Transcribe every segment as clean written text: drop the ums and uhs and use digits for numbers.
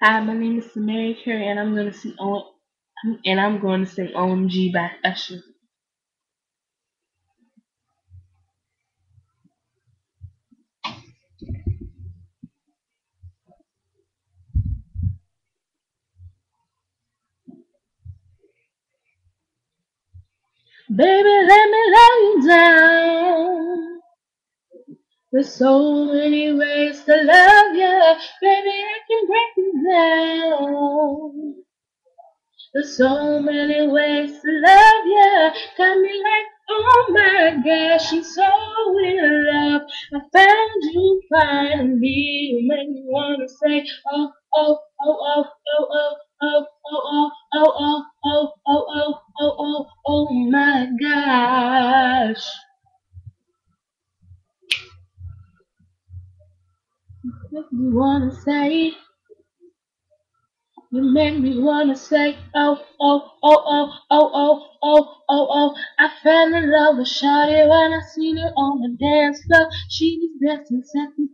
Hi, my name is Mary Carey, and I'm going to sing OMG by Usher. Baby, let me lay you down. There's so many ways to love you. Baby, I can break you down. There's so many ways to love you. Got me like, oh my gosh, I'm so in love. I found you finally. You make me wanna say, oh, oh, oh, oh, oh, oh, oh, oh, oh, oh, oh, oh, oh, oh, oh, oh my gosh. Make me wanna say. You make me wanna say, oh, oh, oh, oh, oh, oh, oh, oh, oh. I fell in love with Shawty when I seen her on the dance floor. She was dancing sexy,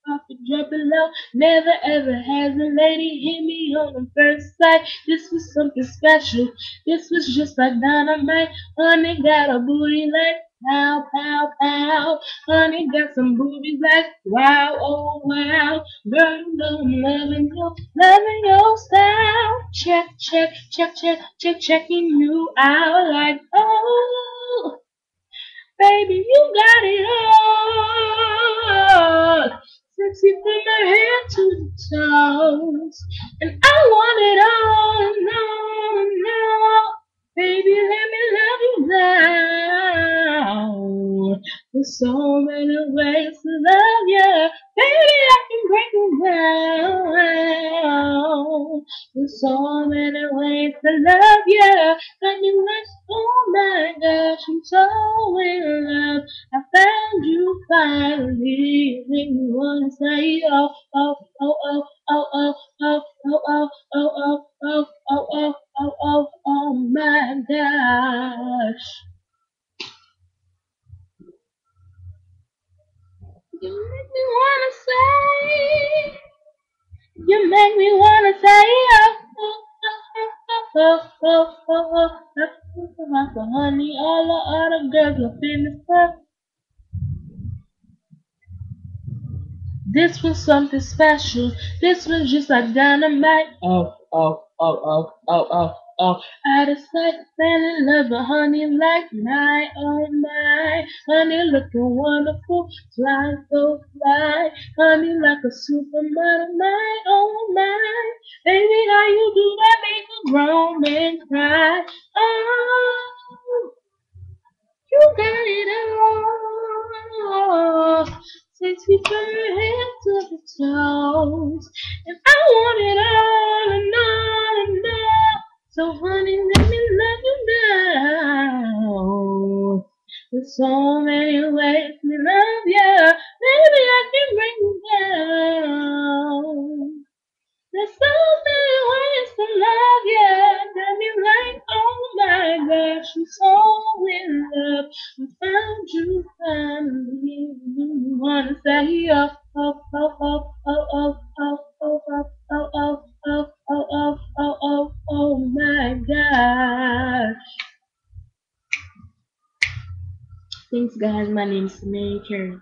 pop it, drop it low. Never ever has a lady hit me on the first sight. This was something special. This was just like dynamite. Honey got a booty like pow, pow, pow. Honey got some boobies like wow, oh wow. Girl, you know I'm loving your style. Check, check, check, check, check, checking you out like, oh, baby, you got it all. Sexy from my head to the toes. And I want it all, no, no. Baby, let me love you down. There's so many ways to love you. Baby, I can break you down. There's so many ways to love you. Got me like, oh my gosh, I'm so in love. I found you finally. Make me wanna say, oh, oh, oh, oh, oh, oh, oh, oh, oh, oh, oh, oh, oh, oh, oh, oh, oh my gosh. You make me wanna say, you make me wanna say, oh, oh, oh, oh, oh, oh, oh, oh, honey, all the other girls will finish up. This was something special. This was just like dynamite. Oh, oh, oh, oh, oh, oh, oh. Out of sight, fell in love with honey like my, oh my. Honey looking wonderful, fly so fly. Honey like a supermodel, my, oh my. Baby, how you do that make a grown man cry? Oh, you got it all. Sexy from your head to the toes. And I want it all and all and all. So honey, let me love you down. There's so many ways to love you. Maybe I can bring you down. There's so many ways to love you. Got me like, oh my gosh, I'm so in love. I found you finally. You wanna say, oh, oh, oh, oh, oh, oh, oh, oh, oh, oh, oh, oh, oh, oh, oh, oh, oh my gosh. Thanks, guys. My name's Mary Carey.